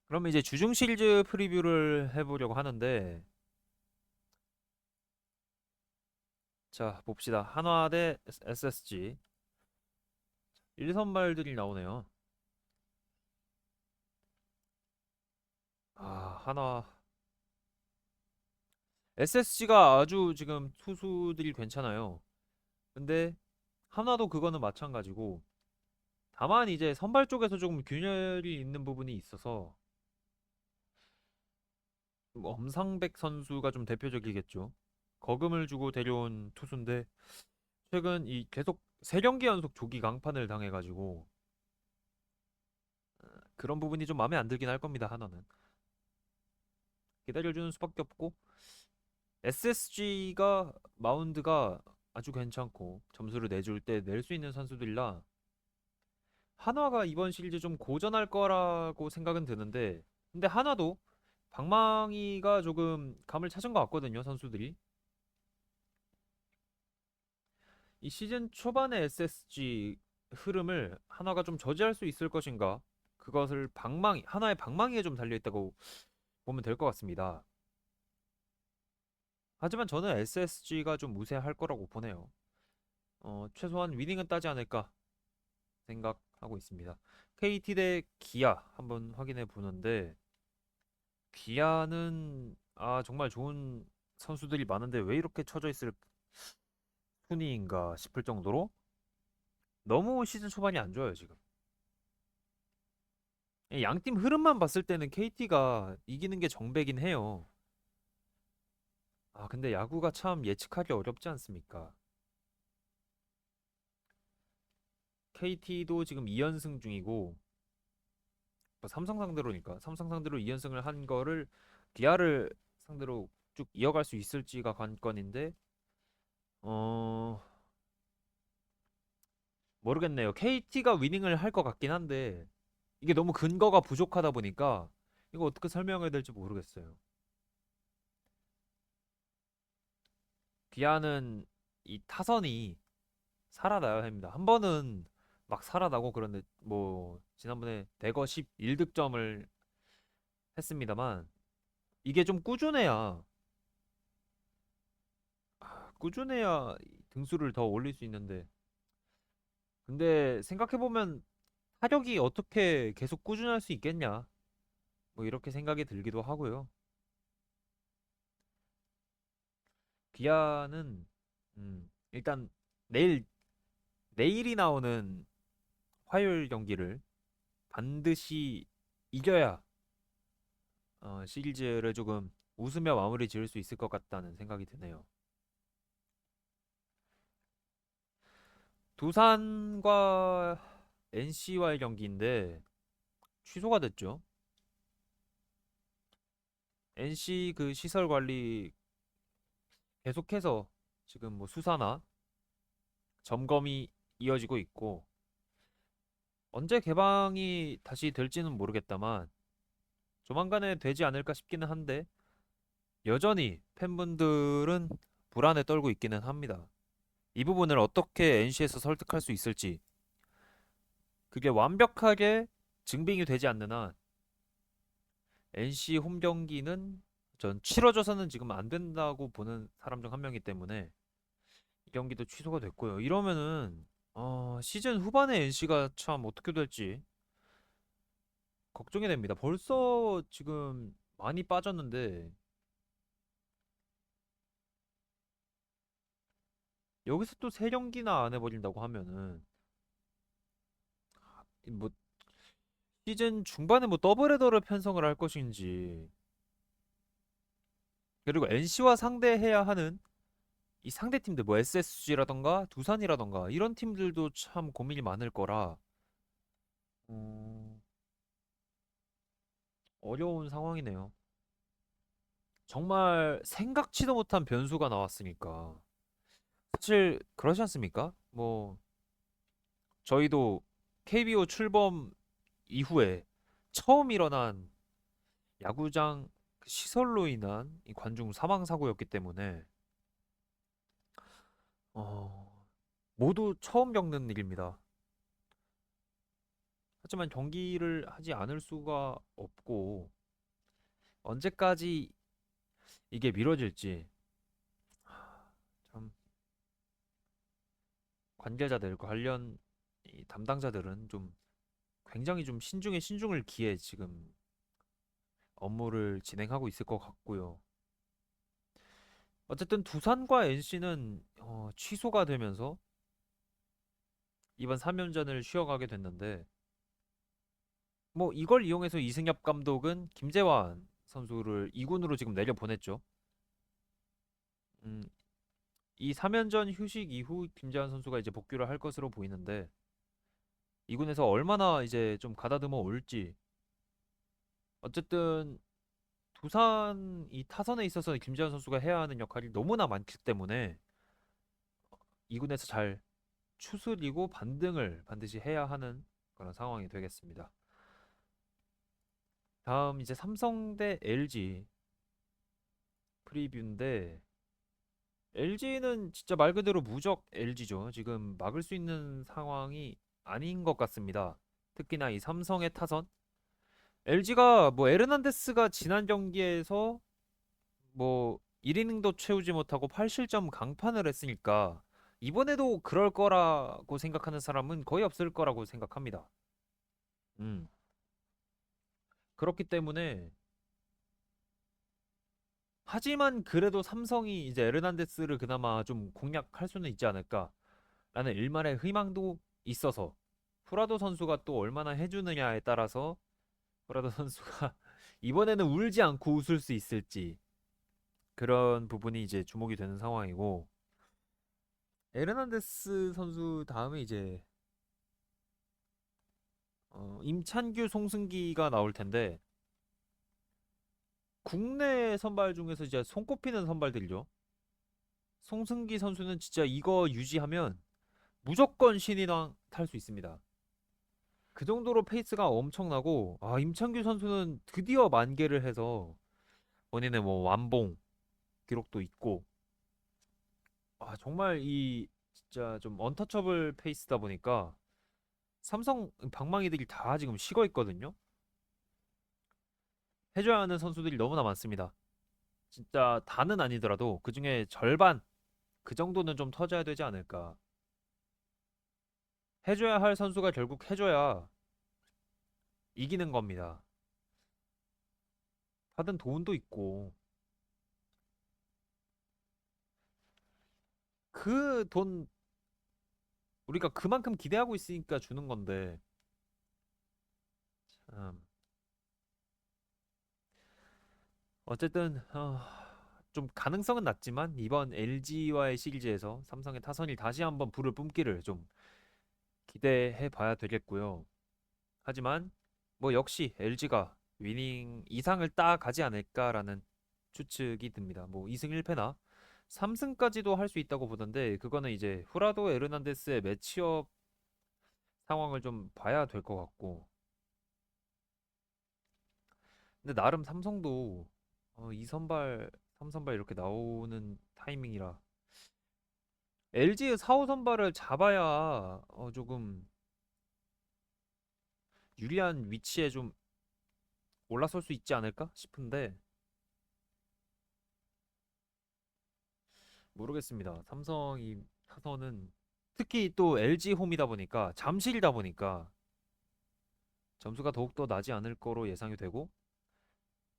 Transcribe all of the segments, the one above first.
그럼 이제 주중 시리즈 프리뷰를 해보려고 하는데, 자, 봅시다. 한화 대 SSG. 1선발들이 나오네요. 한화. SSG가 아주 지금 투수들이 괜찮아요. 근데 한화도 그거는 마찬가지고, 다만 이제 선발 쪽에서 조금 균열이 있는 부분이 있어서, 엄상백 선수가 좀 대표적이겠죠. 거금을 주고 데려온 투수인데, 최근 이 계속 3경기 연속 조기 강판을 당해가지고, 그런 부분이 좀 마음에 안 들긴 할 겁니다, 한화는. 기다려주는 수밖에 없고, SSG가 마운드가 아주 괜찮고 점수를 내줄 때 낼 수 있는 선수들이라 한화가 이번 시리즈 좀 고전할 거라고 생각은 드는데, 근데 한화도 방망이가 조금 감을 찾은 것 같거든요, 선수들이. 이 시즌 초반의 SSG 흐름을 한화가 좀 저지할 수 있을 것인가, 그것을 하나의 방망이에 좀 달려있다고 보면 될 것 같습니다. 하지만 저는 SSG가 좀 우세할 거라고 보네요. 최소한 위닝은 따지 않을까 생각하고 있습니다. KT 대 기아 한번 확인해 보는데, 기아는 정말 좋은 선수들이 많은데 왜 이렇게 처져 있을 순위인가 싶을 정도로 너무 시즌 초반이 안 좋아요, 지금. 양팀 흐름만 봤을 때는 KT가 이기는 게 정배긴 해요. 근데 야구가 참 예측하기 어렵지 않습니까? KT도 지금 2연승 중이고, 삼성 상대로니까 삼성 상대로 2연승을 한 거를 기아를 상대로 쭉 이어갈 수 있을지가 관건인데, 어 모르겠네요. KT가 위닝을 할 것 같긴 한데 이게 너무 근거가 부족하다 보니까 이거 어떻게 설명해야 될지 모르겠어요. 기아는 이 타선이 살아나야 합니다. 한 번은 막 살아나고, 그런데 뭐 지난번에 대거 11득점을 했습니다만, 이게 좀 꾸준해야 등수를 더 올릴 수 있는데, 근데 생각해보면 타격이 어떻게 계속 꾸준할 수 있겠냐, 뭐 이렇게 생각이 들기도 하고요. 기아는 일단 내일이 나오는 화요일 경기를 반드시 이겨야 시리즈를 조금 웃으며 마무리 지을 수 있을 것 같다는 생각이 드네요. 두산과 NC와의 경기인데 취소가 됐죠. NC 그 시설 관리 계속해서 지금 뭐 수사나 점검이 이어지고 있고, 언제 개방이 다시 될지는 모르겠다만 조만간에 되지 않을까 싶기는 한데, 여전히 팬분들은 불안에 떨고 있기는 합니다. 이 부분을 어떻게 NC에서 설득할 수 있을지, 그게 완벽하게 증빙이 되지 않는 한 NC 홈 경기는 전 치러져서는 지금 안 된다고 보는 사람 중 한 명이기 때문에 이 경기도 취소가 됐고요. 이러면은 시즌 후반에 NC가 참 어떻게 될지 걱정이 됩니다. 벌써 지금 많이 빠졌는데, 여기서 또 세 경기나 안 해버린다고 하면은 뭐 시즌 중반에 뭐 더블헤더를 편성을 할 것인지, 그리고 NC와 상대해야 하는 이 상대 팀들 뭐 SSG라던가 두산이라던가 이런 팀들도 참 고민이 많을 거라 어, 어려운 상황이네요. 정말 생각지도 못한 변수가 나왔으니까. 사실 그러지 않습니까? 뭐 저희도 KBO 출범 이후에 처음 일어난 야구장 시설로 인한 이 관중 사망 사고였기 때문에 어, 모두 처음 겪는 일입니다. 하지만 경기를 하지 않을 수가 없고 언제까지 이게 미뤄질지 참 관계자들 관련 이 담당자들은 좀 굉장히 좀 신중에 신중을 기해 지금 업무를 진행하고 있을 것 같고요. 어쨌든 두산과 NC는 취소가 되면서 이번 3연전을 쉬어가게 됐는데 뭐 이걸 이용해서 이승엽 감독은 김재환 선수를 2군으로 지금 내려보냈죠. 음, 이 3연전 휴식 이후 김재환 선수가 이제 복귀를 할 것으로 보이는데 2군에서 얼마나 이제 좀 가다듬어 올지 어쨌든 두산 이 타선에 있어서 김재환 선수가 해야 하는 역할이 너무나 많기 때문에 2군에서 잘 추스리고 반등을 반드시 해야 하는 그런 상황이 되겠습니다. 다음 이제 삼성 대 LG 프리뷰인데 LG는 진짜 말 그대로 무적 LG죠. 지금 막을 수 있는 상황이 아닌 것 같습니다. 특히나 이 삼성의 타선. LG가 뭐 에르난데스가 지난 경기에서 뭐 1이닝도 채우지 못하고 8실점 강판을 했으니까 이번에도 그럴 거라고 생각하는 사람은 거의 없을 거라고 생각합니다. 음. 그렇기 때문에 하지만 그래도 삼성이 이제 에르난데스를 그나마 좀 공략할 수는 있지 않을까라는 일말의 희망도 있어서 후라도 선수가 또 얼마나 해주느냐에 따라서 후라도 선수가 이번에는 울지 않고 웃을 수 있을지 그런 부분이 이제 주목이 되는 상황이고 에르난데스 선수 다음에 이제 임찬규, 송승기가 나올 텐데 국내 선발 중에서 이제 손꼽히는 선발들이죠. 송승기 선수는 진짜 이거 유지하면 무조건 신인왕 탈 수 있습니다. 그 정도로 페이스가 엄청나고 임창규 선수는 드디어 만개를 해서 본인의 뭐 완봉 기록도 있고 정말 이 진짜 좀 언터처블 페이스다 보니까 삼성 방망이들이 다 지금 식어 있거든요. 해줘야 하는 선수들이 너무나 많습니다. 진짜 다는 아니더라도 그 중에 절반 그 정도는 좀 터져야 되지 않을까. 해줘야 할 선수가 결국 해줘야 이기는 겁니다. 받은 돈도 있고 그 돈 우리가 그만큼 기대하고 있으니까 주는 건데 참, 어쨌든 좀 가능성은 낮지만 이번 LG와의 시리즈에서 삼성의 타선이 다시 한번 불을 뿜기를 좀 기대해 봐야 되겠고요. 하지만 뭐 역시 LG가 위닝 이상을 따가지 않을까라는 추측이 듭니다. 뭐 2승 1패나 3승까지도 할 수 있다고 보던데 그거는 이제 후라도 에르난데스의 매치업 상황을 좀 봐야 될 것 같고 근데 나름 삼성도 2선발, 3선발 이렇게 나오는 타이밍이라 LG의 4, 5선발을 잡아야 조금 유리한 위치에 좀 올라설 수 있지 않을까 싶은데 모르겠습니다. 삼성이 타선은 특히 또 LG 홈이다 보니까 잠실이다 보니까 점수가 더욱더 나지 않을 거로 예상이 되고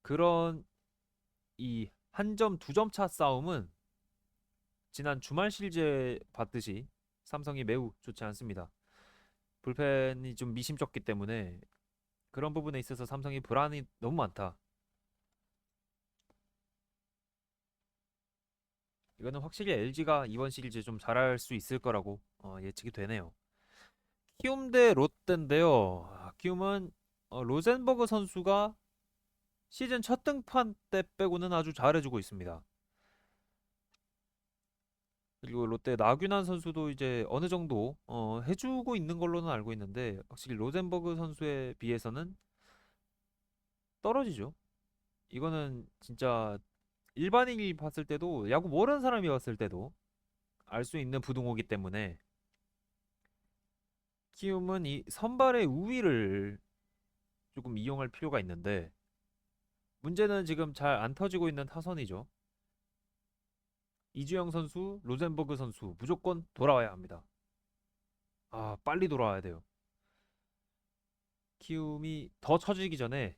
그런 이 한 점, 두 점 차 싸움은 지난 주말 시리즈 봤듯이 삼성이 매우 좋지 않습니다. 불펜이 좀 미심쩍기 때문에 그런 부분에 있어서 삼성이 불안이 너무 많다. 이거는 확실히 LG가 이번 시리즈 좀 잘할 수 있을 거라고 예측이 되네요. 키움 대 롯데인데요. 키움은 로젠버그 선수가 시즌 첫 등판 때 빼고는 아주 잘해주고 있습니다. 그리고 롯데 나균환 선수도 이제 어느 정도 해주고 있는 걸로는 알고 있는데 확실히 로젠버그 선수에 비해서는 떨어지죠. 이거는 진짜 일반인이 봤을 때도 야구 모르는 사람이 봤을 때도 알 수 있는 부등호기 때문에 키움은 이 선발의 우위를 조금 이용할 필요가 있는데 문제는 지금 잘 안 터지고 있는 타선이죠. 이주영 선수, 로젠버그 선수 무조건 돌아와야 합니다. 아, 빨리 돌아와야 돼요. 키움이 더 처지기 전에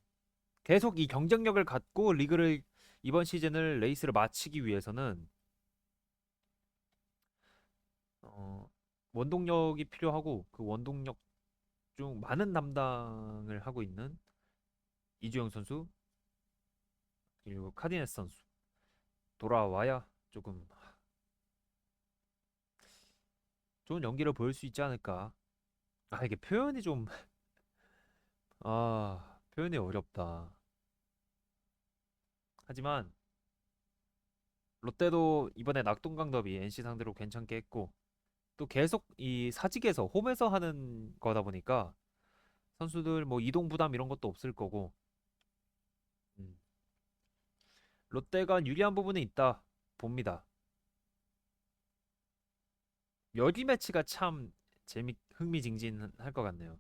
계속 이 경쟁력을 갖고 리그를 이번 시즌을 레이스를 마치기 위해서는 어, 원동력이 필요하고 그 원동력 중 많은 담당을 하고 있는 이주영 선수 그리고 카디네스 선수 돌아와야 조금 좋은 연기를 보일 수 있지 않을까. 아, 이게 표현이 좀 표현이 어렵다. 하지만 롯데도 이번에 낙동강 더비 NC 상대로 괜찮게 했고 또 계속 이 사직에서 홈에서 하는 거다 보니까 선수들 뭐 이동 부담 이런 것도 없을 거고 음, 롯데가 유리한 부분이 있다 봅니다. 여기 매치가 참 흥미진진할 것 같네요.